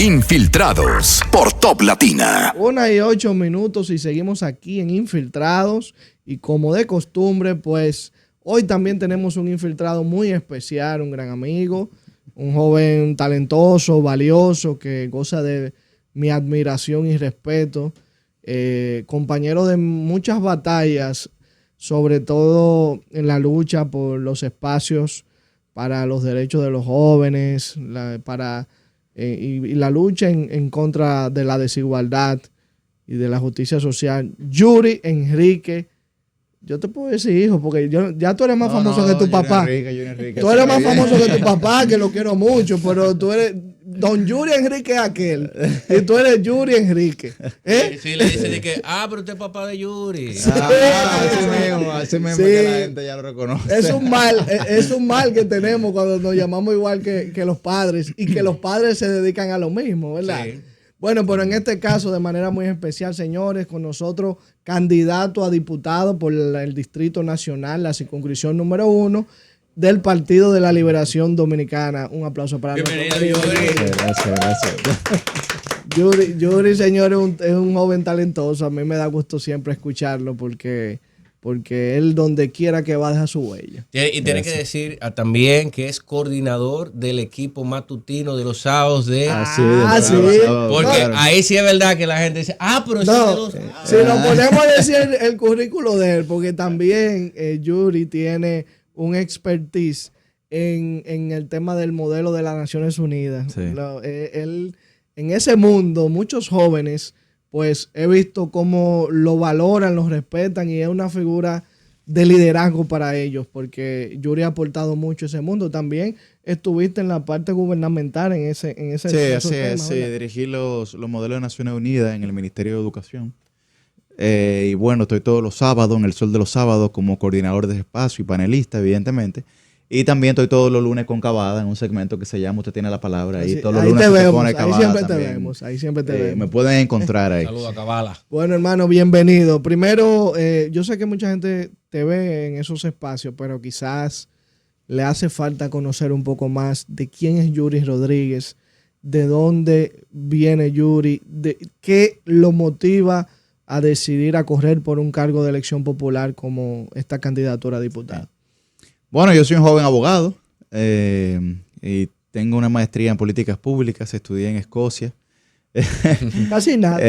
Infiltrados por Top Latina. 1:08 y seguimos aquí en Infiltrados. Y como de costumbre, pues hoy también tenemos un infiltrado muy especial, un gran amigo, un joven talentoso, valioso, que goza de mi admiración y respeto. Compañero de muchas batallas, sobre todo en la lucha por los espacios para los derechos de los jóvenes, y la lucha en contra de la desigualdad y de la justicia social. Yuri Enrique, yo te puedo decir hijo, porque ya tú eres más famoso que tu papá. Enrique, tú eres más famoso que tu papá, que lo quiero mucho, pero tú eres Don Yuri Enrique aquel, y tú eres Yuri Enrique. Sí, le dicen de que, pero usted es papá de Yuri. Así mismo Sí. que la gente ya lo reconoce. Es un mal que tenemos cuando nos llamamos igual que los padres, y que los padres se dedican a lo mismo, ¿verdad? Sí. Bueno, pero en este caso, de manera muy especial, señores, con nosotros, candidato a diputado por el Distrito Nacional, la circunscripción número 1 del Partido de la Liberación Dominicana. Un aplauso para Bienvenido, nosotros. Yuri. Gracias. Yuri, señor, es un joven talentoso. A mí me da gusto siempre escucharlo porque él, donde quiera que va, deja su huella. Y tiene que decir también que es coordinador del equipo matutino de los sábados de... sí. Porque claro. ahí sí es verdad que la gente dice, pero ese es de los... Si nos ponemos a decir el currículo de él, porque también Yuri tiene un expertise en el tema del modelo de las Naciones Unidas. Sí. Él, en ese mundo, muchos jóvenes, pues he visto cómo lo valoran, lo respetan, y es una figura de liderazgo para ellos, porque Yuri ha aportado mucho a ese mundo. También estuviste en la parte gubernamental en ese Sí, así es. Sí, dirigí los modelos de Naciones Unidas en el Ministerio de Educación. Y bueno, estoy todos los sábados, en el Sol de los Sábados, como coordinador de espacio y panelista, evidentemente. Y también estoy todos los lunes con Cavada en un segmento que se llama Usted tiene la palabra. Y todos los lunes te se vemos, pone ahí Cavada siempre también. ahí siempre te vemos. Me pueden encontrar ahí. Saludos a Cabala. Bueno, hermano, bienvenido. Primero, yo sé que mucha gente te ve en esos espacios, pero quizás le hace falta conocer un poco más de quién es Yuri Rodríguez, de dónde viene Yuri, de qué lo motiva a decidir a correr por un cargo de elección popular como esta candidatura a diputado. Bueno, yo soy un joven abogado y tengo una maestría en políticas públicas, estudié en Escocia. Casi nada.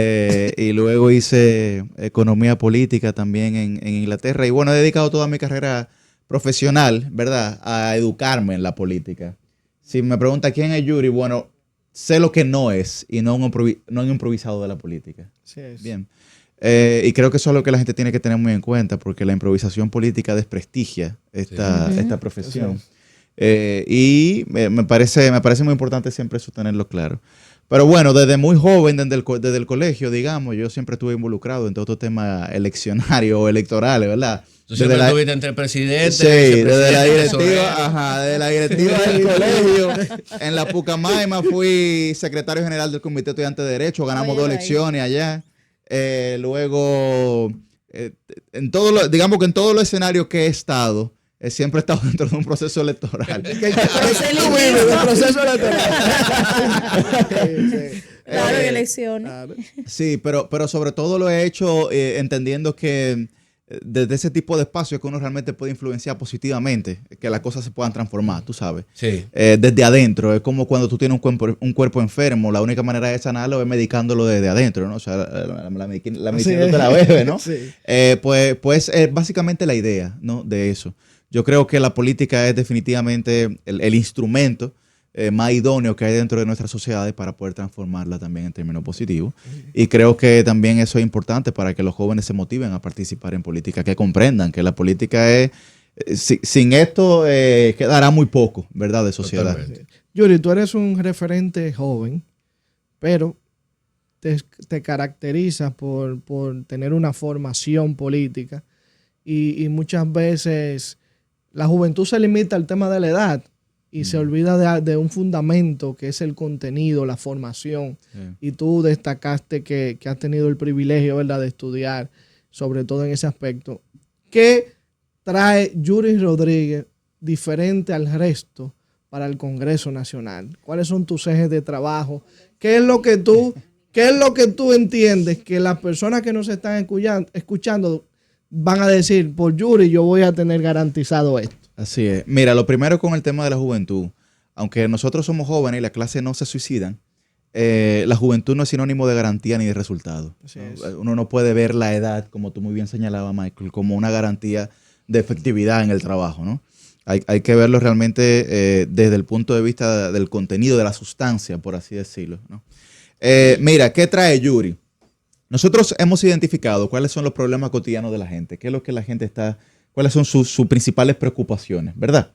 Y luego hice economía política también en Inglaterra. Y bueno, he dedicado toda mi carrera profesional, ¿verdad?, a educarme en la política. Si me pregunta quién es Yuri, bueno, sé lo que no es y no un improvisado de la política. Sí, Bien. Y creo que eso es lo que la gente tiene que tener muy en cuenta, porque la improvisación política desprestigia esta profesión. Y me parece muy importante siempre eso tenerlo claro. Pero bueno, desde muy joven, desde el colegio, digamos, yo siempre estuve involucrado en todo estos temas eleccionarios o electorales, ¿verdad? Tú siempre estuviste entre presidentes. Sí, desde la directiva del colegio. En la Pucamaima fui secretario general del Comité Estudiante de Derecho, ganamos 2 elecciones allá. Luego, digamos que en todos los escenarios que he estado, siempre he estado dentro de un proceso electoral. Claro, elecciones. Sí, pero sobre todo lo he hecho entendiendo que desde ese tipo de espacios que uno realmente puede influenciar positivamente, que las cosas se puedan transformar, tú sabes. Sí. Desde adentro, es como cuando tú tienes un cuerpo enfermo, la única manera de sanarlo es medicándolo desde adentro, ¿no? O sea, la medicina te la bebe, ¿no? Sí. Pues básicamente la idea, ¿no?, de eso. Yo creo que la política es definitivamente el instrumento más idóneo que hay dentro de nuestras sociedades para poder transformarla también en términos positivos. Y creo que también eso es importante para que los jóvenes se motiven a participar en política, que comprendan que la política es, sin esto quedará muy poco, ¿verdad?, de sociedad. Totalmente. Yuri, tú eres un referente joven, pero te caracterizas por tener una formación política y muchas veces la juventud se limita al tema de la edad y se olvida de un fundamento que es el contenido, la formación. Sí. Y tú destacaste que has tenido el privilegio, ¿verdad?, de estudiar, sobre todo en ese aspecto. ¿Qué trae Yuri Rodríguez diferente al resto para el Congreso Nacional? ¿Cuáles son tus ejes de trabajo? ¿Qué es lo que tú entiendes que las personas que nos están escuchando van a decir, por Yuri yo voy a tener garantizado esto? Así es. Mira, lo primero con el tema de la juventud. Aunque nosotros somos jóvenes y la clase no se suicidan, la juventud no es sinónimo de garantía ni de resultado. Uno no puede ver la edad, como tú muy bien señalabas, Michael, como una garantía de efectividad en el trabajo, ¿no? Hay que verlo realmente desde el punto de vista del contenido, de la sustancia, por así decirlo, ¿no? Mira, ¿qué trae Yuri? Nosotros hemos identificado cuáles son los problemas cotidianos de la gente, qué es lo que la gente está, cuáles son sus principales preocupaciones, ¿verdad?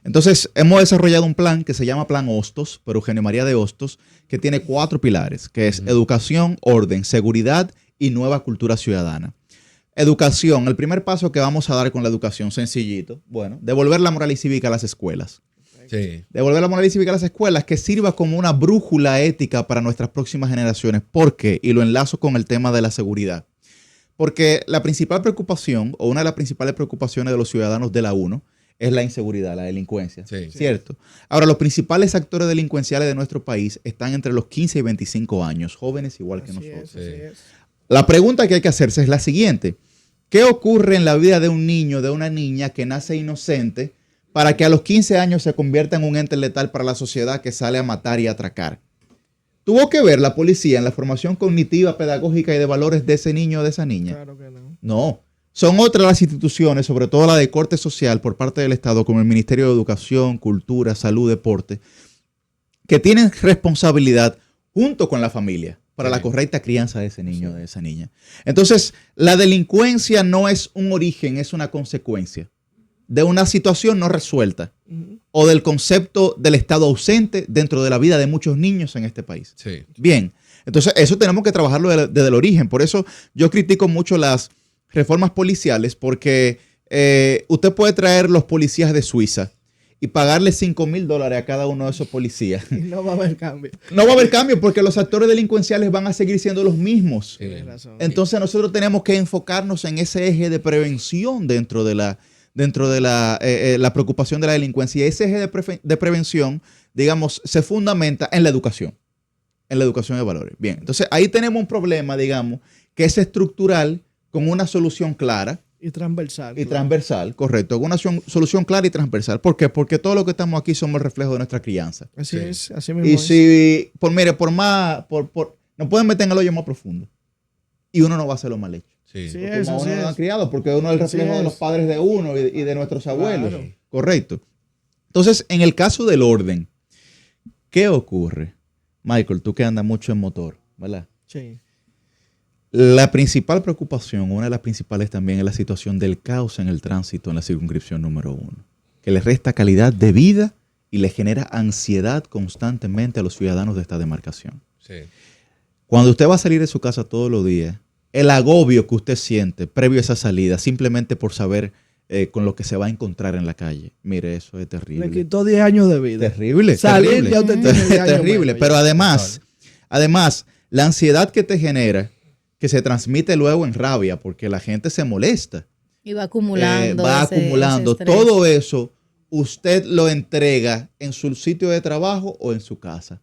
Entonces, hemos desarrollado un plan que se llama Plan Hostos, por Eugenio María de Hostos, que tiene 4 pilares, que es educación, orden, seguridad y nueva cultura ciudadana. Educación, el primer paso que vamos a dar con la educación, sencillito, bueno, devolver la moral y cívica a las escuelas. Sí. Devolver la moral y cívica a las escuelas que sirva como una brújula ética para nuestras próximas generaciones. ¿Por qué? Y lo enlazo con el tema de la seguridad. Porque la principal preocupación, o una de las principales preocupaciones de los ciudadanos de la UNO, es la inseguridad, la delincuencia, ¿cierto? Ahora, los principales actores delincuenciales de nuestro país están entre los 15 y 25 años, jóvenes igual que nosotros. Así es. La pregunta que hay que hacerse es la siguiente. ¿Qué ocurre en la vida de un niño, de una niña que nace inocente para que a los 15 años se convierta en un ente letal para la sociedad que sale a matar y a atracar? ¿Tuvo que ver la policía en la formación cognitiva, pedagógica y de valores de ese niño o de esa niña? Claro que no. No. Son otras las instituciones, sobre todo la de corte social por parte del Estado, como el Ministerio de Educación, Cultura, Salud, Deporte, que tienen responsabilidad junto con la familia para la correcta crianza de ese niño o de esa niña. Entonces, la delincuencia no es un origen, es una consecuencia de una situación no resuelta o del concepto del Estado ausente dentro de la vida de muchos niños en este país. Sí. Bien, entonces eso tenemos que trabajarlo desde el origen. Por eso yo critico mucho las reformas policiales, porque usted puede traer los policías de Suiza y pagarle $5,000 a cada uno de esos policías. Y no va a haber cambio. No va a haber cambio porque los actores delincuenciales van a seguir siendo los mismos. Tienes razón. Entonces nosotros tenemos que enfocarnos en ese eje de prevención dentro de la preocupación de la delincuencia. Y ese eje de prevención, digamos, se fundamenta en la educación de valores. Bien, entonces ahí tenemos un problema, digamos, que es estructural con una solución clara. Y transversal. Y transversal, correcto. Una solución clara y transversal. ¿Por qué? Porque todos los que estamos aquí somos el reflejo de nuestra crianza. Así es, así mismo Y es. si, nos pueden meter en el hoyo más profundo. Y uno no va a hacerlo mal hecho. Sí. Sí, Porque eso uno sí no lo es. ha criado, porque uno es el reflejo Así de los es. padres de uno y de nuestros abuelos. Claro. Correcto. Entonces, en el caso del orden, ¿qué ocurre? Michael, tú que andas mucho en motor, ¿verdad? Sí. La principal preocupación, una de las principales también, es la situación del caos en el tránsito en la circunscripción número 1, que le resta calidad de vida y le genera ansiedad constantemente a los ciudadanos de esta demarcación. Sí. Cuando usted va a salir de su casa todos los días, el agobio que usted siente previo a esa salida, simplemente por saber con lo que se va a encontrar en la calle, mire, eso es terrible. Le quitó 10 años de vida. Terrible. Salir, terrible. ya usted tiene 10 años Terrible. menos, Pero ya. además, la ansiedad que te genera, que se transmite luego en rabia, porque la gente se molesta. Y va acumulando. Va ese acumulando. estrés. Todo eso, usted lo entrega en su sitio de trabajo o en su casa.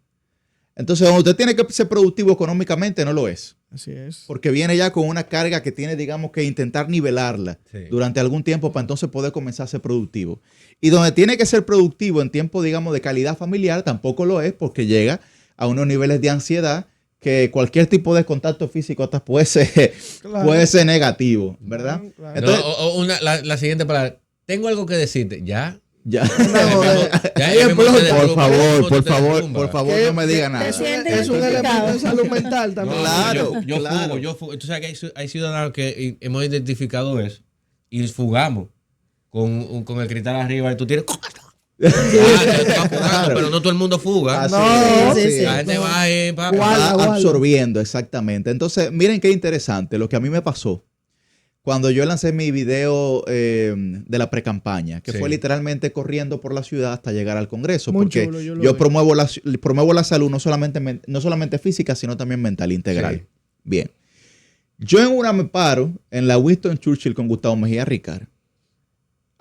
Entonces, cuando usted tiene que ser productivo económicamente, no lo es. Así es. Porque viene ya con una carga que tiene, digamos, que intentar nivelarla durante algún tiempo para entonces poder comenzar a ser productivo. Y donde tiene que ser productivo en tiempo, digamos, de calidad familiar, tampoco lo es, porque llega a unos niveles de ansiedad que cualquier tipo de contacto físico hasta puede ser negativo, ¿verdad? Claro. Entonces, La siguiente palabra. Tengo algo que decirte. Ya. ya. Por favor, no me diga nada. te sientes Es un elemento identificado. de salud mental también. Claro, Yo claro. fugo. Tú sabes que hay ciudadanos que hemos identificado eso y fugamos con el cristal arriba y tú tienes... Te vas fugando, pero no todo el mundo fuga. Así No, es, sí, así sí. es. La gente va ahí, papá. Guarda, Va guarda. absorbiendo, exactamente. Entonces, miren qué interesante lo que a mí me pasó cuando yo lancé mi video de la precampaña, que Sí. fue literalmente corriendo por la ciudad hasta llegar al Congreso, Muy porque chulo, yo lo yo vi. promuevo la salud no solamente física, sino también mental, integral. Sí. Bien. Yo en una me paro en la Winston Churchill con Gustavo Mejía Ricard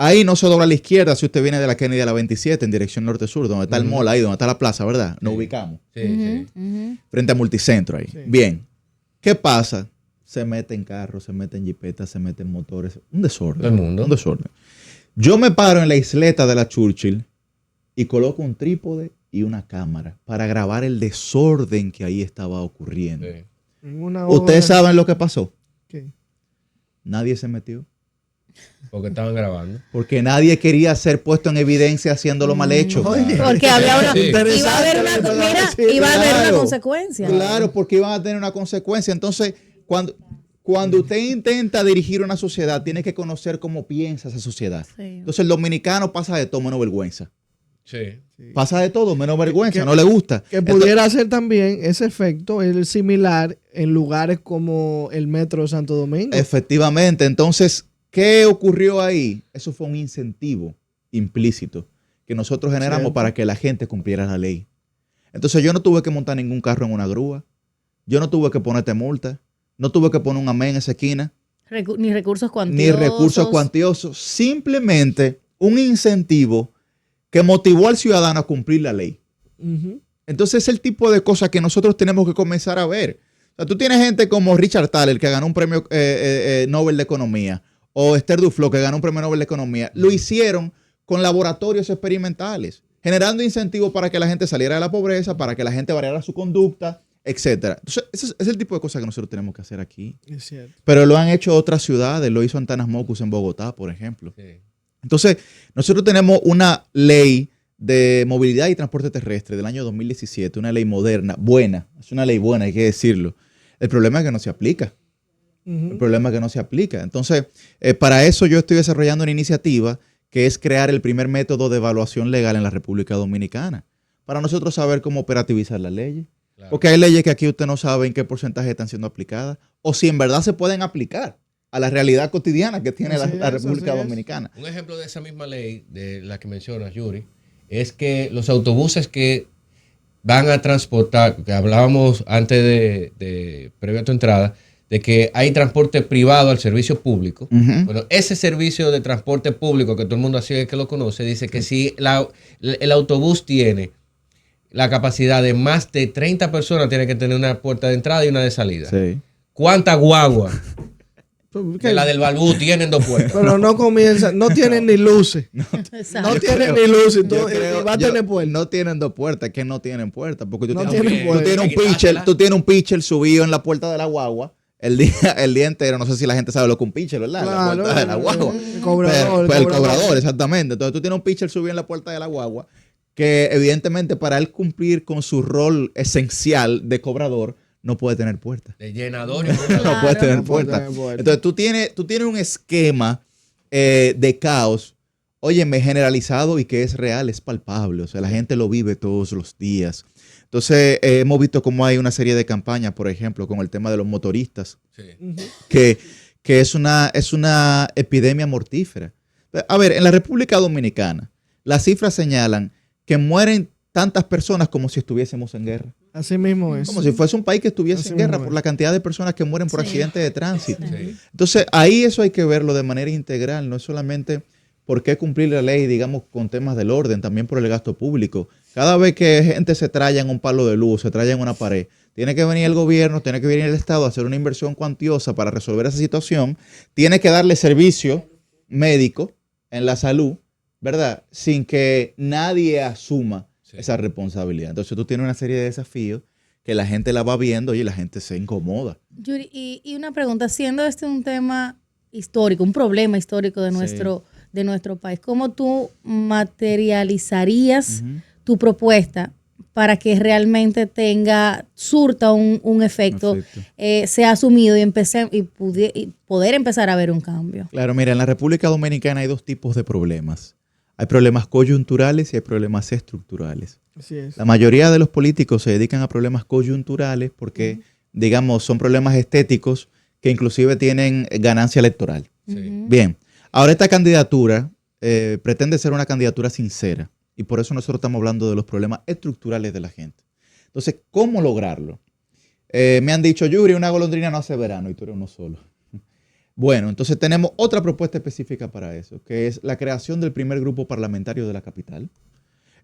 ahí no se dobla a la izquierda si usted viene de la Kennedy a la 27 en dirección norte-sur, donde está el mall ahí, donde está la plaza, ¿verdad? Nos ubicamos. Sí, sí. Frente a Multicentro ahí. Sí. Bien. ¿Qué pasa? Se meten carros, se meten jipetas, se meten motores. Un desorden. Todo el mundo. Un desorden. Yo me paro en la isleta de la Churchill y coloco un trípode y una cámara para grabar el desorden que ahí estaba ocurriendo. Sí. En una ¿Ustedes hora- saben lo que pasó? ¿Qué? Nadie se metió. Porque estaban grabando. Porque nadie quería ser puesto en evidencia haciéndolo mal hecho. Oye. Porque había una, Sí. iba a haber una, mira, iba a haber una Claro. consecuencia. Claro, porque iban a tener una consecuencia. Entonces, cuando usted intenta dirigir una sociedad, tiene que conocer cómo piensa esa sociedad. Sí. Entonces, el dominicano pasa de todo menos vergüenza. Sí. Pasa de todo menos vergüenza, que- no le gusta. Que pudiera ser también ese efecto, el similar en lugares como el Metro de Santo Domingo. Efectivamente. Entonces, ¿qué ocurrió ahí? Eso fue un incentivo implícito que nosotros generamos Cierto. para que la gente cumpliera la ley. Entonces, yo no tuve que montar ningún carro en una grúa. Yo no tuve que ponerte multa. No tuve que poner un amén en esa esquina. Ni recursos Ni cuantiosos. recursos cuantiosos. Simplemente un incentivo que motivó al ciudadano a cumplir la ley. Ujú. Entonces, es el tipo de cosas que nosotros tenemos que comenzar a ver. O sea, tú tienes gente como Richard Thaler, que ganó un premio Nobel de Economía, o Esther Duflo, que ganó un premio Nobel de Economía. Lo hicieron con laboratorios experimentales, generando incentivos para que la gente saliera de la pobreza, para que la gente variara su conducta, etcétera. Entonces, ese es el tipo de cosas que nosotros tenemos que hacer aquí. Es cierto. Pero lo han hecho otras ciudades, lo hizo Antanas Mocus en Bogotá, por ejemplo. Sí. Entonces, nosotros tenemos una ley de movilidad y transporte terrestre del año 2017, una ley moderna, buena, es una ley buena, hay que decirlo. El problema es que no se aplica. El Ujú. problema es que no se aplica. Entonces, para eso yo estoy desarrollando una iniciativa que es crear el primer método de evaluación legal en la República Dominicana, para nosotros saber cómo operativizar las leyes. Claro. Porque hay leyes que aquí usted no sabe en qué porcentaje están siendo aplicadas, o si en verdad se pueden aplicar a la realidad cotidiana que tiene Así la es, República así es. Dominicana. Un ejemplo de esa misma ley, de la que mencionas, Yuri, es que los autobuses que van a transportar, que hablábamos antes previo a tu entrada, de que hay transporte privado al servicio público. Ujú. Bueno, ese servicio de transporte público, que todo el mundo así es que lo conoce, dice que si el autobús tiene la capacidad de más de 30 personas, tiene que tener una puerta de entrada y una de salida. Sí. ¿Cuántas guaguas Pero, de la del Balbú tienen dos puertas? pero no comienza, no tienen ni luces. Exacto. No tienen ni luces. Yo Tú, creo- va a yo- tener puerta. No tienen dos puertas, que no tienen puertas. Porque tú No tienes, tienen tú puerta. tienes un Hay que pitcher, quitártela. tú tienes un pitcher subido en la puerta de la guagua el día entero. No sé si la gente sabe lo que es un pitcher, ¿verdad? Claro, la puerta de la guagua. el cobrador, Pero el el cobrador. cobrador, exactamente. Entonces tú tienes un pitcher subido en la puerta de la guagua que evidentemente para él cumplir con su rol esencial de cobrador no puede tener puerta. De llenador y No puede tener No puede puerta. tener puerta. Entonces tú tienes un esquema de caos, óyeme, generalizado y que es real, es palpable. O sea, la gente lo vive todos los días. Entonces hemos visto cómo hay una serie de campañas, por ejemplo, con el tema de los motoristas, Sí. que es una epidemia mortífera. A ver, en la República Dominicana, las cifras señalan que mueren tantas personas como si estuviésemos en guerra. Así mismo es. Como si fuese un país que estuviese Así en guerra mismo por es. la cantidad de personas que mueren por Sí. accidentes de tránsito. Sí. Entonces, ahí eso hay que verlo de manera integral, no es solamente por qué cumplir la ley, digamos, con temas del orden, también por el gasto público. Cada vez que gente se traya en un palo de luz, se traya en una pared, tiene que venir el gobierno, tiene que venir el Estado a hacer una inversión cuantiosa para resolver esa situación, tiene que darle servicio médico en la salud, ¿verdad? Sin que nadie asuma Sí. esa responsabilidad. Entonces tú tienes una serie de desafíos que la gente la va viendo y la gente se incomoda. Yuri, y una pregunta, siendo este un tema histórico, un problema histórico de nuestro país, ¿cómo tú materializarías tu propuesta para que realmente surta un efecto, Perfecto. sea asumido y poder empezar a ver un cambio? Claro, mira, en la República Dominicana hay dos tipos de problemas. Hay problemas coyunturales y hay problemas estructurales. Así es. La mayoría de los políticos se dedican a problemas coyunturales porque, digamos, son problemas estéticos que inclusive tienen ganancia electoral. Sí. Bien, ahora esta candidatura pretende ser una candidatura sincera y por eso nosotros estamos hablando de los problemas estructurales de la gente. Entonces, ¿cómo lograrlo? Me han dicho, Yuri, una golondrina no hace verano y tú eres uno solo. Bueno, entonces tenemos otra propuesta específica para eso, que es la creación del primer grupo parlamentario de la capital,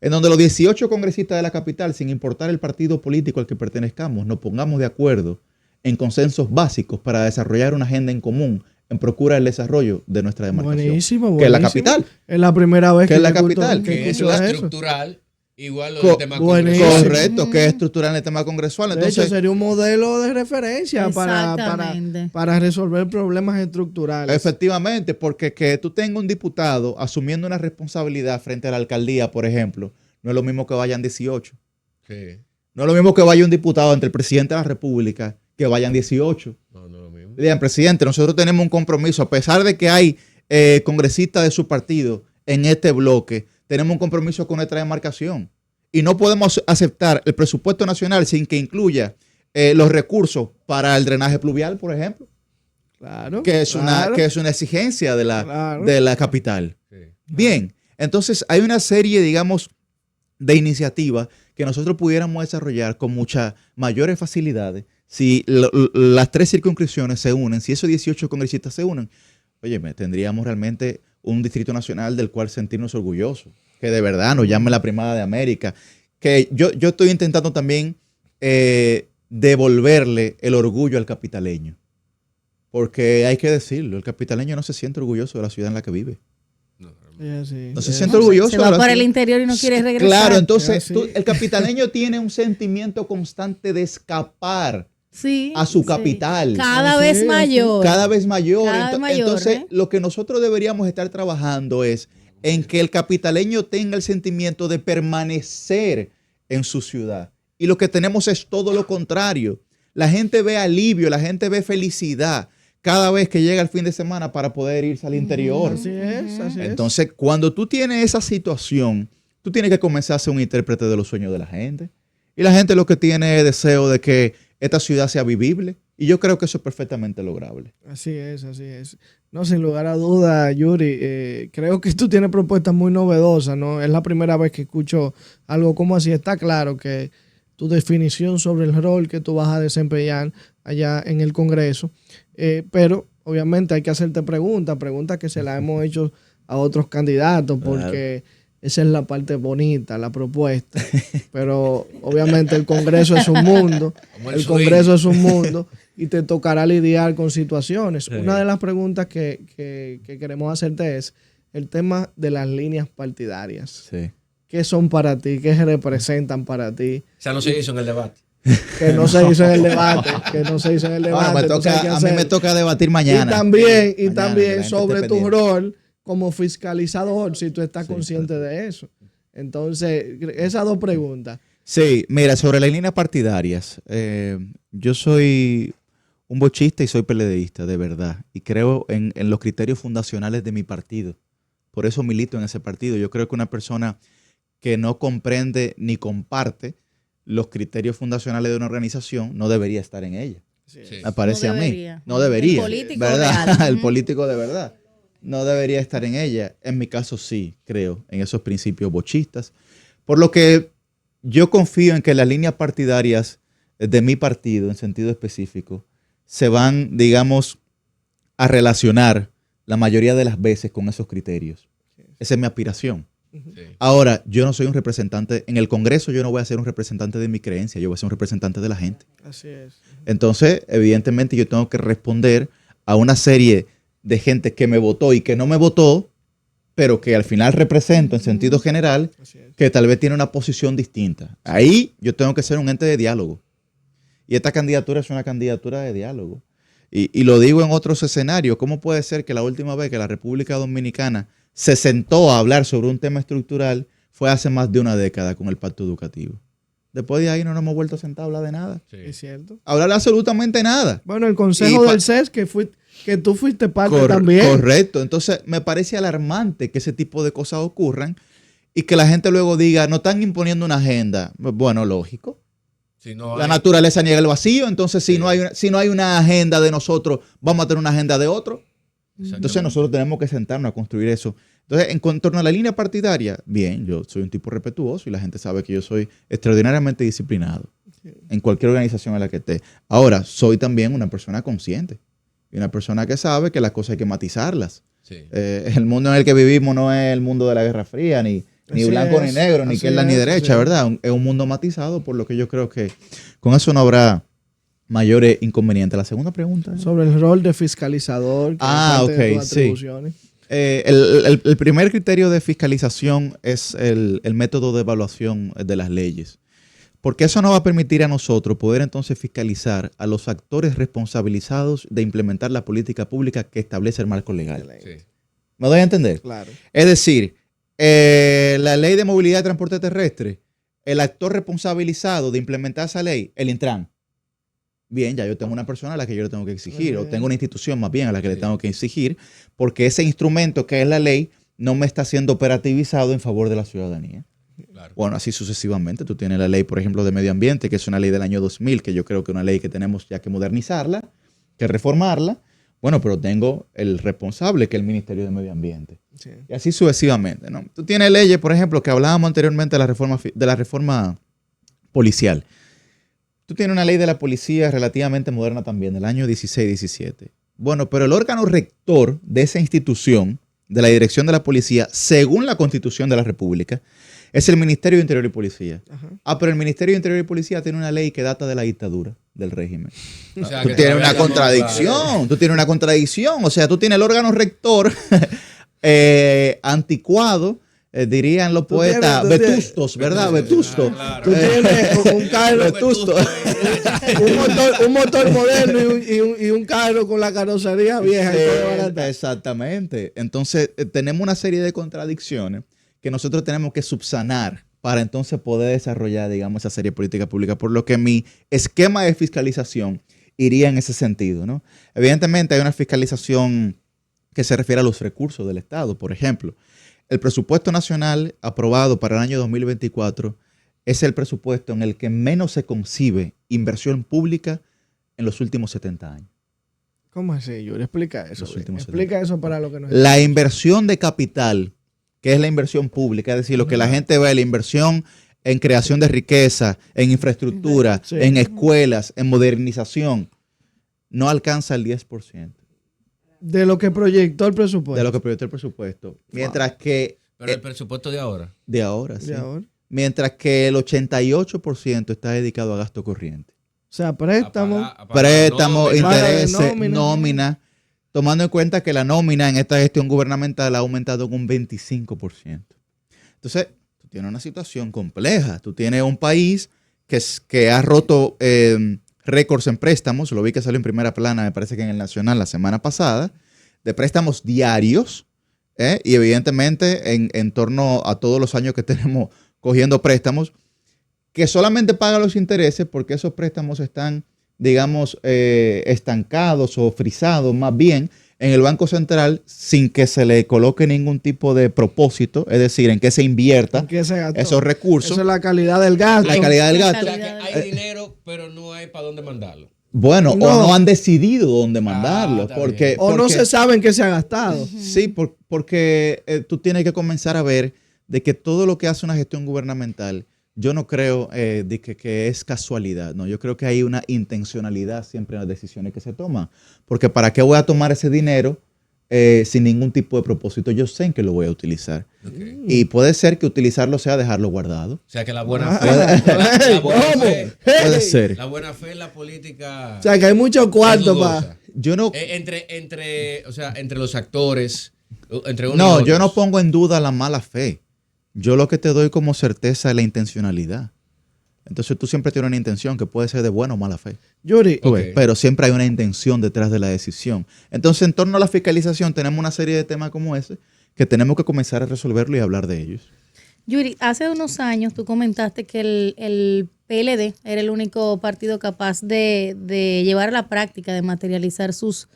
en donde los 18 congresistas de la capital, sin importar el partido político al que pertenezcamos, nos pongamos de acuerdo en consensos básicos para desarrollar una agenda en común en procura del desarrollo de nuestra demarcación. Buenísimo. Que es la capital. Es la primera vez Que es la escucho- capital. Que escucho eso es eso. estructural, igual lo Co- del tema buenísimo. congresual. Correcto, que es estructural en el tema congresual. De Entonces, hecho, sería un modelo de referencia Exactamente. para resolver problemas estructurales. efectivamente, porque que tú tengas un diputado asumiendo una responsabilidad frente a la alcaldía, por ejemplo, no es lo mismo que vayan 18. Sí. No es lo mismo que vaya un diputado ante el presidente de la República que vayan 18. No, no es lo mismo. Le digan, presidente, nosotros tenemos un compromiso, a pesar de que hay congresistas de su partido en este bloque, tenemos un compromiso con nuestra demarcación. Y no podemos aceptar el presupuesto nacional sin que incluya los recursos para el drenaje pluvial, por ejemplo, Claro. que es, claro, que es una exigencia de claro. la capital. Sí. Bien, entonces hay una serie, digamos, de iniciativas que nosotros pudiéramos desarrollar con muchas mayores facilidades si las 3 circunscripciones se unen, si esos 18 congresistas se unen. Oye, tendríamos realmente un distrito nacional del cual sentirnos orgullosos, que de verdad nos llame la primada de América, que yo estoy intentando también devolverle el orgullo al capitaleño, porque hay que decirlo, el capitaleño no se siente orgulloso de la ciudad en la que vive. Sí, así. No se Sí. siente orgulloso Se de va la para el ciudad. interior y no quiere regresar. Claro, entonces Sí. el capitaleño tiene un sentimiento constante de escapar Sí, a su sí. capital. Cada Así vez es, mayor. cada vez mayor. Cada vez mayor, Entonces, ¿eh? lo que nosotros deberíamos estar trabajando es en que el capitaleño tenga el sentimiento de permanecer en su ciudad. Y lo que tenemos es todo lo contrario. La gente ve alivio, la gente ve felicidad cada vez que llega el fin de semana para poder irse al interior. Así es, así es. Entonces, cuando tú tienes esa situación, tú tienes que comenzar a ser un intérprete de los sueños de la gente. Y la gente lo que tiene es deseo de que esta ciudad sea vivible. Y yo creo que eso es perfectamente lograble. Así es, así es. No, sin lugar a duda, Yuri, creo que tú tienes propuestas muy novedosas, ¿no? Es la primera vez que escucho algo como así. Está claro que tu definición sobre el rol que tú vas a desempeñar allá en el Congreso, pero obviamente hay que hacerte preguntas que se las hemos hecho a otros candidatos, porque esa es la parte bonita, la propuesta. Pero obviamente el Congreso es un mundo, Como el el swing. Congreso es un mundo y te tocará lidiar con situaciones. Una de las preguntas que queremos hacerte es el tema de las líneas partidarias. Sí. ¿Qué son para ti? ¿Qué representan para ti? O sea, no se hizo en el debate. Que no se hizo en el debate, que no se hizo en el debate. Ahora entonces hay que a mí me hacer. toca debatir Y mañana. también, Mañana, que la gente sobre esté tu pendiente. rol como fiscalizador, si tú estás Sí, consciente de eso. Entonces, esas dos preguntas. Sí, mira, sobre las líneas partidarias, yo soy un bochista y soy PLDista, de verdad. Y creo en los criterios fundacionales de mi partido. Por eso milito en ese partido. Yo creo que una persona que no comprende ni comparte los criterios fundacionales de una organización no debería estar en ella. Sí. Me parece No a mí. debería. No debería. El político ¿verdad? real. El político de verdad. No debería estar en ella. En mi caso sí, creo, en esos principios bochistas. Por lo que yo confío en que las líneas partidarias de mi partido, en sentido específico, se van, digamos, a relacionar la mayoría de las veces con esos criterios. Esa es mi aspiración. Sí. Ahora, yo no soy un representante, en el Congreso yo no voy a ser un representante de mi creencia, yo voy a ser un representante de la gente. Así es. Entonces, evidentemente yo tengo que responder a una serie de gente que me votó y que no me votó, pero que al final represento en sentido general, Así es. que tal vez tiene una posición distinta. Ahí yo tengo que ser un ente de diálogo. Y esta candidatura es una candidatura de diálogo. Y lo digo en otros escenarios. ¿Cómo puede ser que la última vez que la República Dominicana se sentó a hablar sobre un tema estructural fue hace más de una década con el pacto educativo? Después de ahí no nos hemos vuelto a sentar a hablar de nada. Sí. Es cierto. A hablar de absolutamente nada. Bueno, el consejo Y del CES, que tú fuiste parte también. Correcto. Entonces, me parece alarmante que ese tipo de cosas ocurran y que la gente luego diga, no están imponiendo una agenda. Bueno, lógico. Si no La hay- naturaleza niega el vacío, entonces si Sí. no hay una agenda de nosotros, vamos a tener una agenda de otro. Entonces Exactamente. nosotros tenemos que sentarnos a construir eso. Entonces, en torno a la línea partidaria, bien, yo soy un tipo respetuoso y la gente sabe que yo soy extraordinariamente disciplinado en cualquier organización en la que esté. Ahora, soy también una persona consciente y una persona que sabe que las cosas hay que matizarlas. Sí. El mundo en el que vivimos no es el mundo de la Guerra Fría, ni blanco ni negro, ni izquierda ni derecha, ¿verdad? Es un mundo matizado, por lo que yo creo que con eso no habrá mayores inconvenientes. La segunda pregunta. Sobre el rol de fiscalizador. Que es parte de tus atribuciones. El primer criterio de fiscalización es el método de evaluación de las leyes. Porque eso nos va a permitir a nosotros poder entonces fiscalizar a los actores responsabilizados de implementar la política pública que establece el marco legal. Sí. ¿Me doy a entender? Claro. Es decir, la ley de movilidad de transporte terrestre, el actor responsabilizado de implementar esa ley, el Intran. Bien, ya yo tengo una persona a la que yo le tengo que exigir, o tengo una institución más bien a la que le tengo que exigir, porque ese instrumento que es la ley no me está siendo operativizado en favor de la ciudadanía. Claro. Bueno, así sucesivamente. Tú tienes la ley, por ejemplo, de medio ambiente, que es una ley del año 2000, que yo creo que es una ley que tenemos ya que modernizarla, que reformarla. Bueno, pero tengo el responsable, que es el Ministerio de Medio Ambiente. Sí. Y así sucesivamente, ¿no? Tú tienes leyes, por ejemplo, que hablábamos anteriormente de la reforma policial. Tú tienes una ley de la policía relativamente moderna también, del año 16-17. Bueno, pero el órgano rector de esa institución, de la dirección de la policía, según la Constitución de la República, es el Ministerio de Interior y Policía. Ajá. Pero el Ministerio de Interior y Policía tiene una ley que data de la dictadura, del régimen. O sea, Tú que tienes todavía una estamos- contradicción, tú tienes una contradicción. O sea, tú tienes el órgano rector anticuado, dirían los poetas, tú tienes- vetustos, ¿verdad? Vetusto. Claro. Tú tienes un carro, Vetusto. un motor moderno y un carro con la carrocería vieja. y todo barato. Exactamente. Entonces, tenemos una serie de contradicciones que nosotros tenemos que subsanar para entonces poder desarrollar, digamos, esa serie de política pública, por lo que mi esquema de fiscalización iría en ese sentido, ¿no? Evidentemente hay una fiscalización que se refiere a los recursos del Estado. Por ejemplo, el presupuesto nacional aprobado para el año 2024 es el presupuesto en el que menos se concibe inversión pública en los últimos 70 años. ¿Cómo así, Yuri? Explica eso. Los últimos Explica eso para lo que nos... La inversión de capital, que es la inversión pública, es decir, lo que la gente ve, la inversión en creación de riqueza, en infraestructura, Sí. en escuelas, en modernización, no alcanza el 10% De lo que proyectó el presupuesto. de lo que proyectó el presupuesto. Mientras que, Pero el presupuesto de ahora. de ahora, sí. De ahora. Mientras que el 88% está dedicado a gasto corriente. O sea, préstamo. Préstamos, no, Paga de intereses, nómina. nómina, tomando en cuenta que la nómina en esta gestión gubernamental ha aumentado en un 25%. Entonces, tú tienes una situación compleja. Tú tienes un país que ha roto récords en préstamos. Lo vi que salió en primera plana, me parece que en el Nacional la semana pasada, de préstamos diarios. Y evidentemente, en torno a todos los años que tenemos cogiendo préstamos, que solamente paga los intereses porque esos préstamos están, digamos, estancados o frisados más bien en el Banco Central sin que se le coloque ningún tipo de propósito, es decir, en que se invierta ¿En qué se gastó? esos recursos, Eso es la calidad del gasto. la calidad del La gasto. O sea, que calidad hay dinero, pero no hay para dónde mandarlo. Bueno, No. o no han decidido dónde mandarlo, está porque, bien. O no porque- se sabe en qué se ha gastado. Sí, porque tú tienes que comenzar a ver de que todo lo que hace una gestión gubernamental, yo no creo de que es casualidad, ¿no? Yo creo que hay una intencionalidad siempre en las decisiones que se toman. Porque ¿para qué voy a tomar ese dinero sin ningún tipo de propósito? Yo sé en qué lo voy a utilizar. Ok. Y puede ser que utilizarlo sea dejarlo guardado. O sea que la buena Ah, fe. La buena ¿cómo? fe. Puede ser. La buena fe en la política. O sea, que hay mucho cuarto dudosa. para... Yo no, Entre los actores. Entre uno y no, otros. yo no pongo en duda la mala fe. Yo lo que te doy como certeza es la intencionalidad. Entonces tú siempre tienes una intención que puede ser de buena o mala fe. Yuri, Tú ves, Ok. pero siempre hay una intención detrás de la decisión. Entonces, en torno a la fiscalización, tenemos una serie de temas como ese que tenemos que comenzar a resolverlo y hablar de ellos. Yuri, hace unos años tú comentaste que el PLD era el único partido capaz de llevar a la práctica, de materializar sus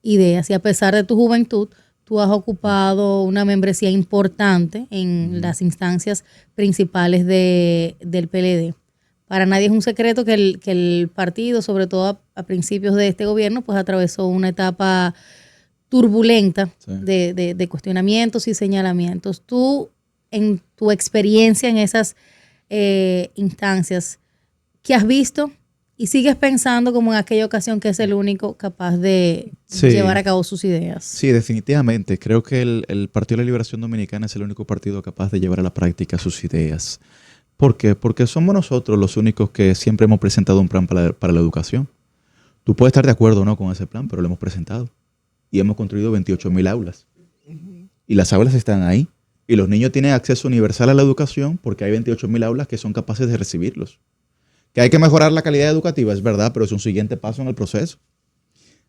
ideas. Y a pesar de tu juventud, tú has ocupado una membresía importante en las instancias principales del PLD. Para nadie es un secreto que el partido, sobre todo a principios de este gobierno, pues atravesó una etapa turbulenta Sí. de cuestionamientos y señalamientos. Tú, en tu experiencia en esas instancias, ¿qué has visto y sigues pensando como en aquella ocasión que es el único capaz de Sí. llevar a cabo sus ideas. Sí, definitivamente. Creo que el Partido de la Liberación Dominicana es el único partido capaz de llevar a la práctica sus ideas. ¿Por qué? Porque somos nosotros los únicos que siempre hemos presentado un plan para la educación. Tú puedes estar de acuerdo o no con ese plan, pero lo hemos presentado. Y hemos construido 28,000 aulas. Y las aulas están ahí. Y los niños tienen acceso universal a la educación porque hay 28,000 aulas que son capaces de recibirlos. Que hay que mejorar la calidad educativa, es verdad, pero es un siguiente paso en el proceso.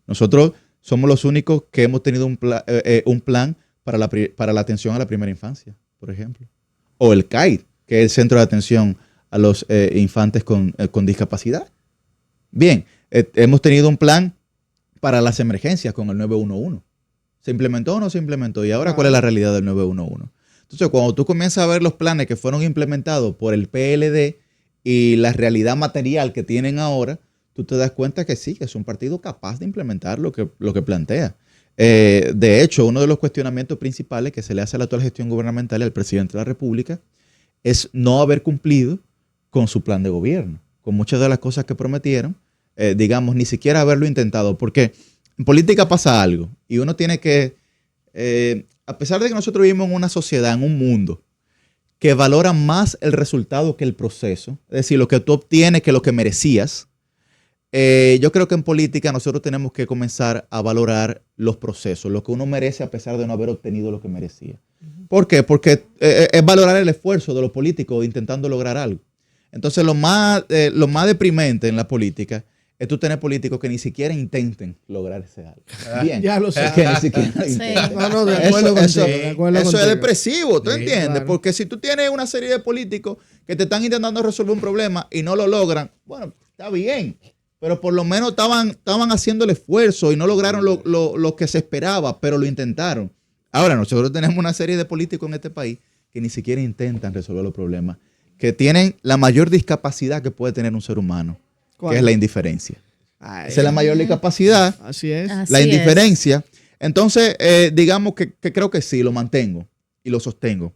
Nosotros somos los únicos que hemos tenido un plan para la atención a la primera infancia, por ejemplo. O el CAID, que es el Centro de Atención a los Infantes con Discapacidad. Bien, hemos tenido un plan para las emergencias con el 911. ¿Se implementó o no se implementó? ¿Y ahora cuál es la realidad del 911? Entonces, cuando tú comienzas a ver los planes que fueron implementados por el PLD y la realidad material que tienen ahora, tú te das cuenta que sí, que es un partido capaz de implementar lo que plantea. De hecho, uno de los cuestionamientos principales que se le hace a la actual gestión gubernamental y al presidente de la República es no haber cumplido con su plan de gobierno, con muchas de las cosas que prometieron, digamos, ni siquiera haberlo intentado, porque en política pasa algo y uno tiene que, a pesar de que nosotros vivimos en una sociedad, en un mundo, que valora más el resultado que el proceso, es decir, lo que tú obtienes que lo que merecías, yo creo que en política nosotros tenemos que comenzar a valorar los procesos, lo que uno merece a pesar de no haber obtenido lo que merecía. ¿Por qué? Porque es valorar el esfuerzo de los políticos intentando lograr algo. Entonces, lo más deprimente en la política es tú tener políticos que ni siquiera intenten lograr ese algo. Bien. Ya lo sé. Que ni siquiera Sí. intenten. No, de acuerdo contigo, de acuerdo Eso es contigo. depresivo, ¿tú Sí, entiendes? claro. Porque si tú tienes una serie de políticos que te están intentando resolver un problema y no lo logran, bueno, está bien. Pero por lo menos estaban haciendo el esfuerzo y no lograron lo que se esperaba, pero lo intentaron. Ahora, nosotros tenemos una serie de políticos en este país que ni siquiera intentan resolver los problemas, que tienen la mayor discapacidad que puede tener un ser humano, ¿Cuál? que es la indiferencia. Ay, Esa es la mayor discapacidad, así es. Así la es. indiferencia. Entonces, digamos que creo que sí, lo mantengo y lo sostengo.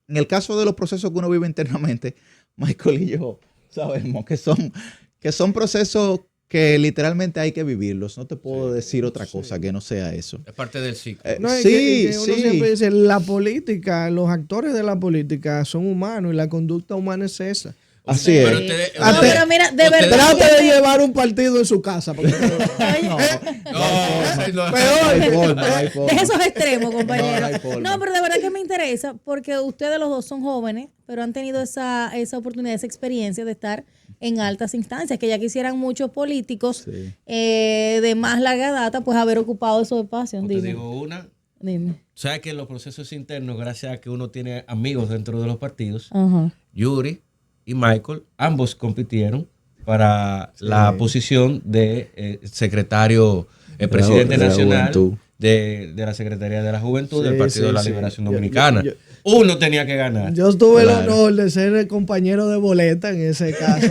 En el caso de los procesos que uno vive internamente, Michael y yo sabemos que son procesos que literalmente hay que vivirlos. No te puedo decir otra cosa que no sea eso. Es parte del ciclo. No, es Sí, que uno sí. siempre dice, la política, los actores de la política son humanos y la conducta humana es esa. Así Pero es. ustedes- No, pero mira, de ustedes- verdad. Trate de llevar un partido en su casa. Porque No, ese no- No hay forma, no hay De forma. esos extremos, compañero. No hay forma. No, pero de verdad que me interesa porque ustedes los dos son jóvenes, pero han tenido esa oportunidad, esa experiencia de estar en altas instancias, que ya quisieran muchos políticos Sí. de más larga data, pues haber ocupado esos espacios. Te Dime. digo una. Dime. Sabes que en los procesos internos, gracias a que uno tiene amigos dentro de los partidos, Ajá. Yuri y Michael, ambos compitieron para la posición de secretario, presidente de la nacional Juventud. de la Secretaría de la Juventud Sí, del Partido sí, de la sí. Liberación Yo- Dominicana. yo- Uno tenía que ganar. yo tuve Claro. el honor de ser el compañero de boleta en ese caso.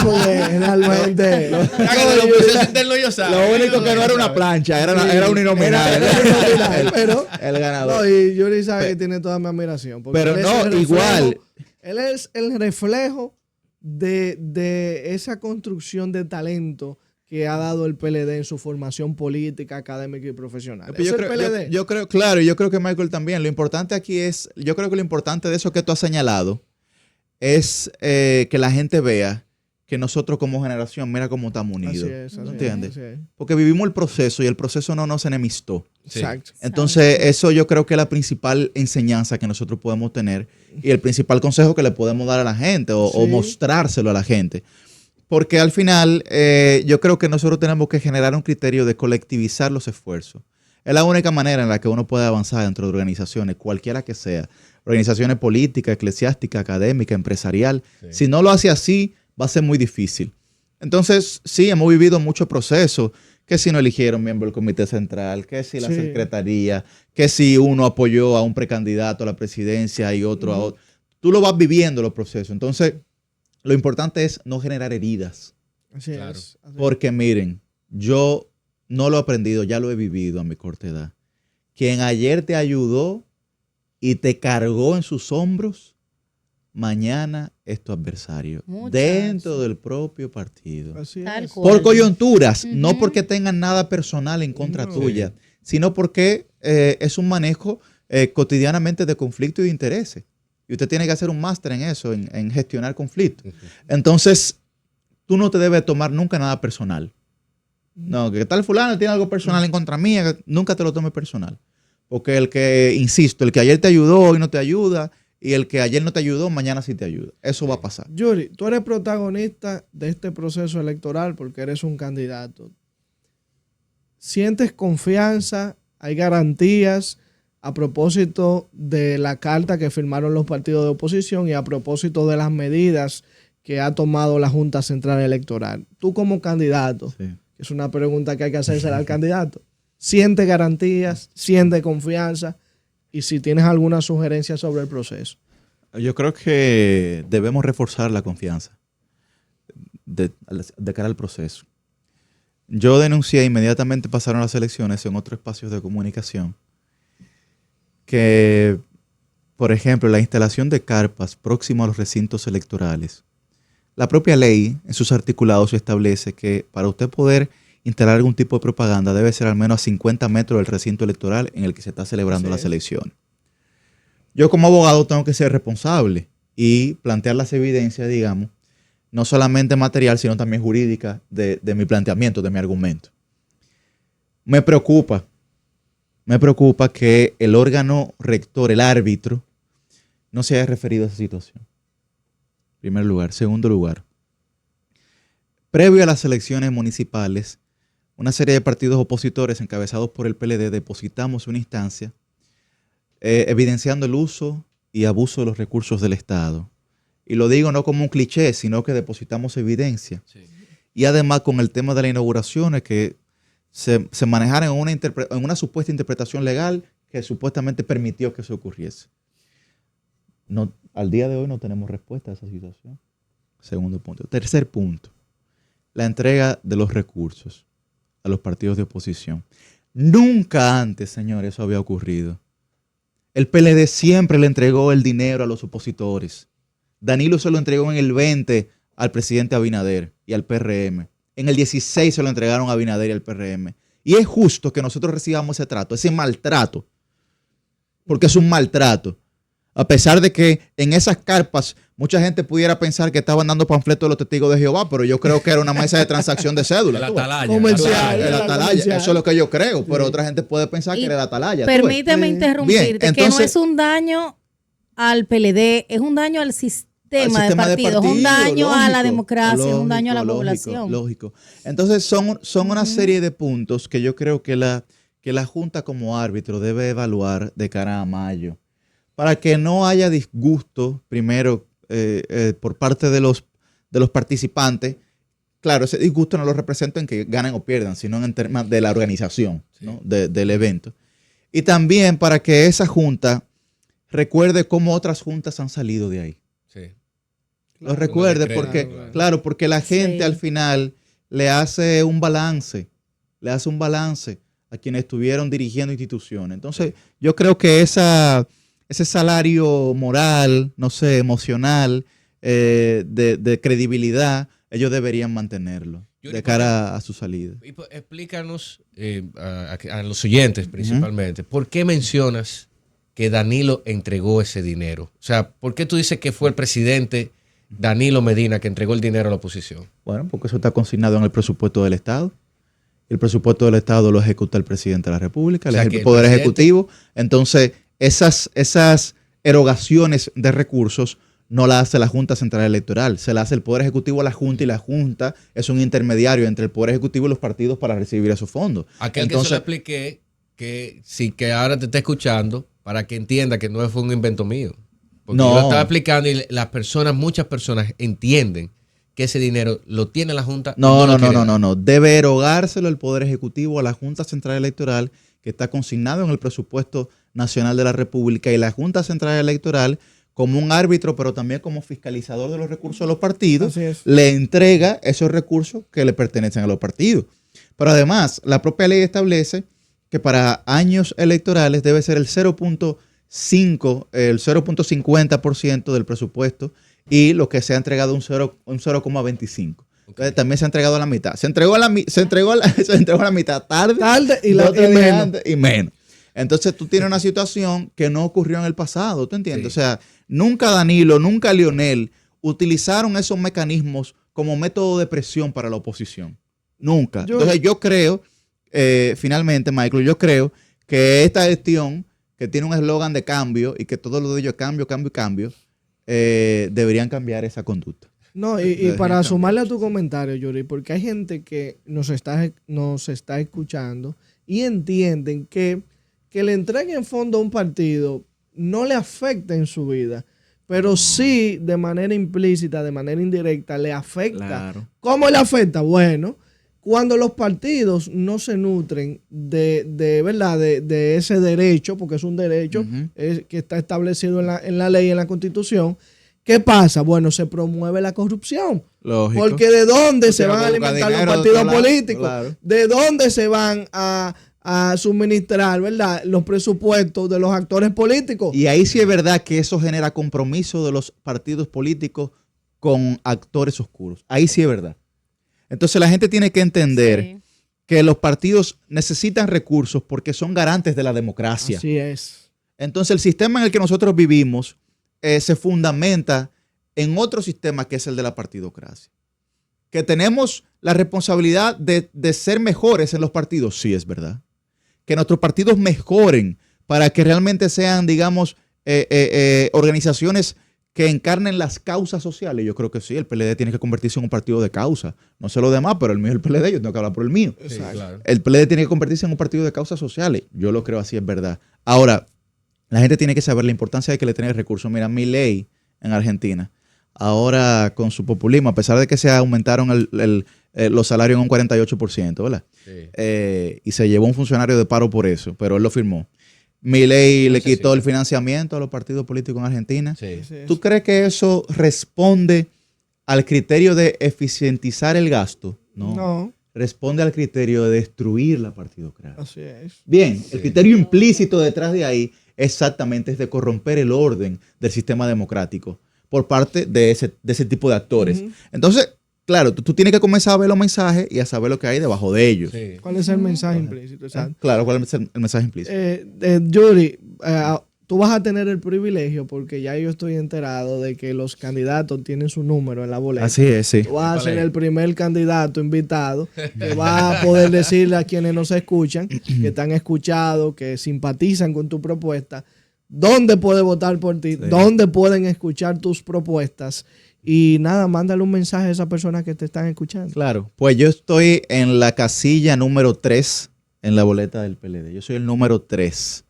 Porque realmente. Ah, que de los procesos internos yo sabía. Lo único que no era una plancha, era un uninominal. Era uninominal, pero- el ganador. No, y Yuri sabe que tiene toda mi admiración. porque Pero él es no, el reflejo- igual. Él es el reflejo de esa construcción de talento que ha dado el PLD en su formación política, académica y profesional. Es Yo el creo, PLD. yo creo, claro, y yo creo que Michael también. Lo importante aquí es, yo creo que lo importante de eso que tú has señalado es que la gente vea que nosotros como generación, mira cómo estamos unidos. Así es, así ¿Entiendes? es, así es. Porque vivimos el proceso y el proceso no nos enemistó. Sí. Exacto. Entonces, eso yo creo que es la principal enseñanza que nosotros podemos tener y el principal consejo que le podemos dar a la gente o Sí. mostrárselo a la gente. Porque al final, yo creo que nosotros tenemos que generar un criterio de colectivizar los esfuerzos. Es la única manera en la que uno puede avanzar dentro de organizaciones, cualquiera que sea. Organizaciones políticas, eclesiásticas, académicas, empresarial. Si no lo hace así, va a ser muy difícil. Entonces, sí, hemos vivido muchos procesos, que si no eligieron miembro del comité central, que si la Sí. secretaría, que si uno apoyó a un precandidato a la presidencia y otro a otro. Tú lo vas viviendo los procesos. Entonces, lo importante es no generar heridas. Así Claro. es. Así es. Porque miren, yo no lo he aprendido, ya lo he vivido a mi corta edad. Quien ayer te ayudó y te cargó en sus hombros, mañana es tu adversario Muchas. dentro del propio partido. Así Tal es. cual. Por coyunturas, no Ujú. porque tengan nada personal en contra No. tuya, sino porque es un manejo cotidianamente de conflicto y de intereses. Y usted tiene que hacer un máster en eso, en gestionar conflictos. Entonces, tú no te debes tomar nunca nada personal. No, que tal fulano tiene algo personal en contra mía, que nunca te lo tomes personal. Porque el que, insisto, el que ayer te ayudó, hoy no te ayuda, y el que ayer no te ayudó, mañana sí te ayuda. Eso va a pasar. Yuri, tú eres protagonista de este proceso electoral porque eres un candidato. ¿Sientes confianza? ¿Hay garantías a propósito de la carta que firmaron los partidos de oposición y a propósito de las medidas que ha tomado la Junta Central Electoral? Tú como candidato, Sí. que es una pregunta que hay que hacerse al candidato, ¿siente garantías? ¿Siente confianza? Y si tienes alguna sugerencia sobre el proceso. Yo creo que debemos reforzar la confianza de cara al proceso. Yo denuncié, inmediatamente pasaron las elecciones en otros espacios de comunicación, que, por ejemplo, la instalación de carpas próximo a los recintos electorales. La propia ley, en sus articulados, establece que para usted poder instalar algún tipo de propaganda debe ser al menos a 50 metros del recinto electoral en el que se está celebrando las elecciones. Yo como abogado tengo que ser responsable y plantear las evidencias, digamos, no solamente material, sino también jurídica de mi planteamiento, de mi argumento. Me preocupa que el órgano rector, el árbitro, no se haya referido a esa situación. En primer lugar. Segundo lugar, previo a las elecciones municipales, una serie de partidos opositores encabezados por el PLD depositamos una instancia evidenciando el uso y abuso de los recursos del Estado. Y lo digo no como un cliché, sino que depositamos evidencia. Sí. Y además con el tema de las inauguraciones que se manejaron en una supuesta interpretación legal que supuestamente permitió que eso ocurriese. No, al día de hoy no tenemos respuesta a esa situación. Segundo punto. Tercer punto. La entrega de los recursos a los partidos de oposición. Nunca antes, señores, eso había ocurrido. El PLD siempre le entregó el dinero a los opositores. Danilo se lo entregó en el 20 al presidente Abinader y al PRM. En el 16 se lo entregaron a Abinader y al PRM. Y es justo que nosotros recibamos ese trato, ese maltrato. Porque es un maltrato. A pesar de que en esas carpas mucha gente pudiera pensar que estaban dando panfletos de los testigos de Jehová, pero yo creo que era una mesa de transacción de cédulas. El atalaya. Comercial. El atalaya, comercial. eso es lo que yo creo, pero Sí. otra gente puede pensar que Y era el atalaya. ¿tú ves? Permíteme interrumpirte, Bien, que no entonces- es un daño al PLD, es un daño al sistema, de partidos, es un daño a la lógico, democracia, es un daño a la lógico, población. Lógico. Entonces son una serie de puntos que yo creo que la Junta como árbitro debe evaluar de cara a mayo, para que no haya disgusto, primero, por parte de los participantes. Claro, ese disgusto no lo representa en que ganen o pierdan, sino en términos de la organización, ¿no? Del evento. Y también para que esa Junta recuerde cómo otras juntas han salido de ahí. Sí. Lo recuerde decreto, porque, claro. claro, porque la gente Sí. al final le hace un balance a quienes estuvieron dirigiendo instituciones. Entonces, yo creo que ese salario moral, no sé, emocional, de credibilidad, ellos deberían mantenerlo Yuri, de cara a su salida. Y pues, explícanos a los oyentes principalmente, ¿por qué mencionas que Danilo entregó ese dinero? O sea, ¿por qué tú dices que fue el presidente Danilo Medina que entregó el dinero a la oposición? Bueno, porque eso está consignado en el presupuesto del Estado. El presupuesto del Estado lo ejecuta el presidente de la República, O sea, el que el Poder presidente- Ejecutivo. Entonces, esas erogaciones de recursos no las hace la Junta Central Electoral, se las hace el Poder Ejecutivo a la Junta, y la Junta es un intermediario entre el Poder Ejecutivo y los partidos para recibir esos fondos. Aquel que se lo expliqué, que sí, que ahora te está escuchando, para que entienda que no fue un invento mío. Porque No. yo lo estaba explicando y muchas personas entienden que ese dinero lo tiene la Junta. y No. lo quiere dar. Debe erogárselo el Poder Ejecutivo a la Junta Central Electoral, que está consignado en el presupuesto nacional de la República, y la Junta Central Electoral, como un árbitro, pero también como fiscalizador de los recursos de los partidos, Así es. le entrega esos recursos que le pertenecen a los partidos. Pero además, la propia ley establece que para años electorales debe ser el el 0.50% del presupuesto y lo que se ha entregado un 0,25%. Entonces también se ha entregado a la mitad. Se entregó a la mitad tarde y menos. Y menos. Entonces tú tienes una situación que no ocurrió en el pasado, ¿tú entiendes? Sí. O sea, nunca Danilo, nunca Lionel utilizaron esos mecanismos como método de presión para la oposición. Nunca. Entonces yo creo, finalmente, Michael, yo creo que esta gestión, que tiene un eslogan de cambio y que todo lo de ello es cambio, cambio y cambio, deberían cambiar esa conducta. No, y para sumarle a tu comentario, Yuri, porque hay gente que nos está escuchando y entienden que le entreguen fondo a un partido no le afecta en su vida, pero sí de manera implícita, de manera indirecta, le afecta. Claro. ¿Cómo le afecta? Bueno, cuando los partidos no se nutren ¿verdad? De ese derecho, porque es un derecho que está establecido en la ley, en la Constitución. ¿Qué pasa? Bueno, se promueve la corrupción. Lógico. Porque ¿de dónde se van a busca alimentar los dinero de partidos todos lados, políticos? claro. ¿De dónde se van a suministrar, ¿verdad?, los presupuestos de los actores políticos? Y ahí sí es verdad que eso genera compromiso de los partidos políticos con actores oscuros. Ahí sí es verdad. Entonces la gente tiene que entender que los partidos necesitan recursos porque son garantes de la democracia. Así es. Entonces el sistema en el que nosotros vivimos se fundamenta en otro sistema que es el de la partidocracia. Que tenemos la responsabilidad de ser mejores en los partidos, sí es verdad. Que nuestros partidos mejoren para que realmente sean, digamos, organizaciones que encarnen las causas sociales. Yo creo que sí, el PLD tiene que convertirse en un partido de causa. No sé lo demás, pero el mío es el PLD, yo tengo que hablar por el mío. Sí, claro. El PLD tiene que convertirse en un partido de causas sociales. Yo lo creo así, es verdad. Ahora, la gente tiene que saber la importancia de que le tenga recursos. Mira, Milei en Argentina, ahora con su populismo, a pesar de que se aumentaron los salarios en un 48%, ¿verdad? Sí. Y se llevó un funcionario de paro por eso, pero él lo firmó. Milei le quitó el financiamiento a los partidos políticos en Argentina. Sí. ¿Tú crees que eso responde al criterio de eficientizar el gasto? No. Responde al criterio de destruir la partidocracia. Así es. Bien, el criterio implícito detrás de ahí exactamente es de corromper el orden del sistema democrático por parte de ese tipo de actores. Entonces, claro, tú tienes que comenzar a ver los mensajes y a saber lo que hay debajo de ellos. Sí. ¿Cuál es el mensaje implícito? Exacto. Claro, ¿cuál es el mensaje implícito? Yuri, tú vas a tener el privilegio, porque ya yo estoy enterado de que los candidatos tienen su número en la boleta. Así es, sí. Tú vas a ser el primer candidato invitado que va a poder decirle a quienes nos escuchan, que te han escuchado, que simpatizan con tu propuesta, dónde puede votar por ti, dónde pueden escuchar tus propuestas. Y nada, mándale un mensaje a esas personas que te están escuchando. Claro, pues yo estoy en la casilla número 3 en la boleta del PLD. Yo soy el número 3.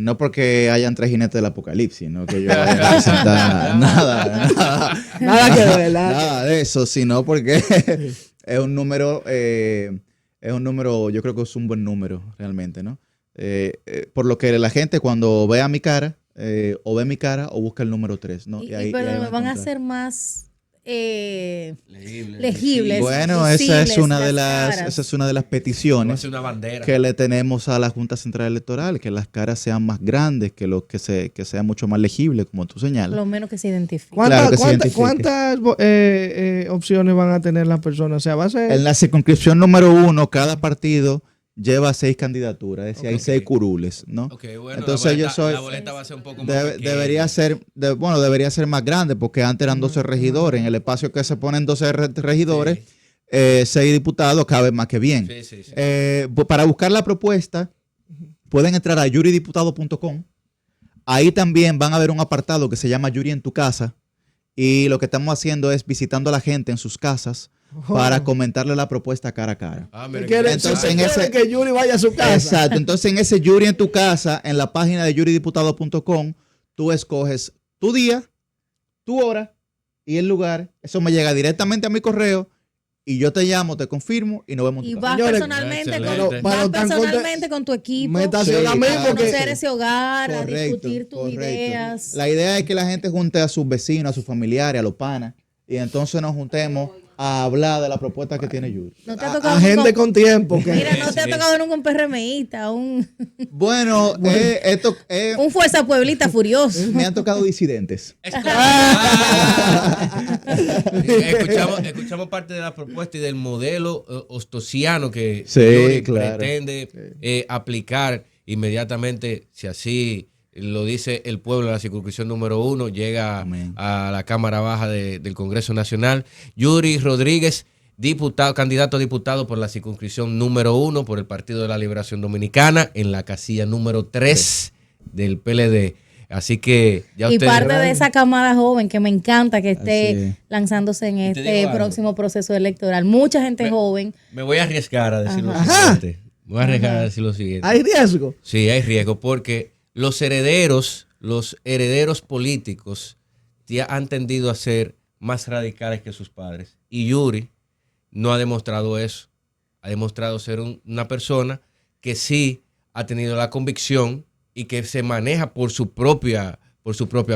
No porque hayan 3 jinetes del apocalipsis, no que yo vaya a representar nada que ver, nada de eso, sino porque es un número, yo creo que es un buen número realmente, ¿no? Por lo que la gente cuando vea mi cara, o ve mi cara o busca el número 3, ¿no? Pero van a ser más legibles. Bueno, esa es una de las peticiones una bandera que le tenemos a la Junta Central Electoral, que las caras sean más grandes, que sea mucho más legible, como tú señalas. Lo menos que se identifique. ¿Cuántas opciones van a tener las personas? O sea, va a ser... En la circunscripción número 1, cada partido lleva 6 candidaturas, es decir, hay 6 curules, ¿no? Bueno, entonces la boleta va a ser un poco más pequeña. debería ser más grande, porque antes eran 12 regidores. En el espacio que se ponen 12 regidores, 6 diputados cabe más que bien. Sí. Para buscar la propuesta, pueden entrar a yuridiputado.com. Ahí también van a ver un apartado que se llama Yuri en tu casa, y lo que estamos haciendo es visitando a la gente en sus casas para comentarle la propuesta cara a cara. Entonces, que Yuri vaya a su casa. Exacto. Entonces, en ese Yuri en tu casa, en la página de yuridiputado.com, tú escoges tu día, tu hora y el lugar. Eso me llega directamente a mi correo y yo te llamo, te confirmo y nos vemos en tu casa. Y vas personalmente con tu equipo. Conocer ese hogar, a discutir tus ideas. La idea es que la gente junte a sus vecinos, a sus familiares, a los panas, y entonces nos juntemos a hablar de la propuesta que tiene Yuri. No te ha tocado A gente nunca- con tiempo. Que, Mira, no te ha tocado nunca un PRMista, Bueno, un Fuerza Pueblita furioso. me han tocado disidentes. Escuchamos parte de la propuesta y del modelo ostosiano que Sí, Yuri claro. pretende aplicar inmediatamente, si así lo dice el pueblo de la circunscripción número 1, llega Amén. a la Cámara Baja del Congreso Nacional. Yuri Rodríguez, candidato a diputado por la circunscripción número 1 por el Partido de la Liberación Dominicana en la casilla número 3 del PLD. Así que ya Y ustedes parte verán. de esa camada joven que me encanta que Así esté es. lanzándose en Y te este digo algo. próximo proceso electoral. Mucha gente joven. Me voy a arriesgar a decir lo Ajá. siguiente. Me voy a arriesgar a decir lo siguiente. hay riesgo. Sí, hay riesgo porque los herederos políticos ya han tendido a ser más radicales que sus padres. Y Yuri no ha demostrado eso. Ha demostrado ser una persona que sí ha tenido la convicción y que se maneja por su propia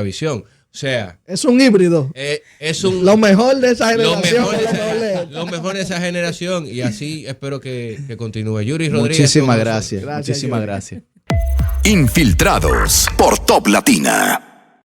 visión. O sea, Es un híbrido. es un... Lo mejor de esa lo generación. mejor, de es lo mejor de esa, esta. lo mejor de esa generación y así espero que continúe. Yuri Rodríguez. Muchísimas con nosotros. gracias. Gracias, Muchísimas Yuri. gracias. Infiltrados por Top Latina.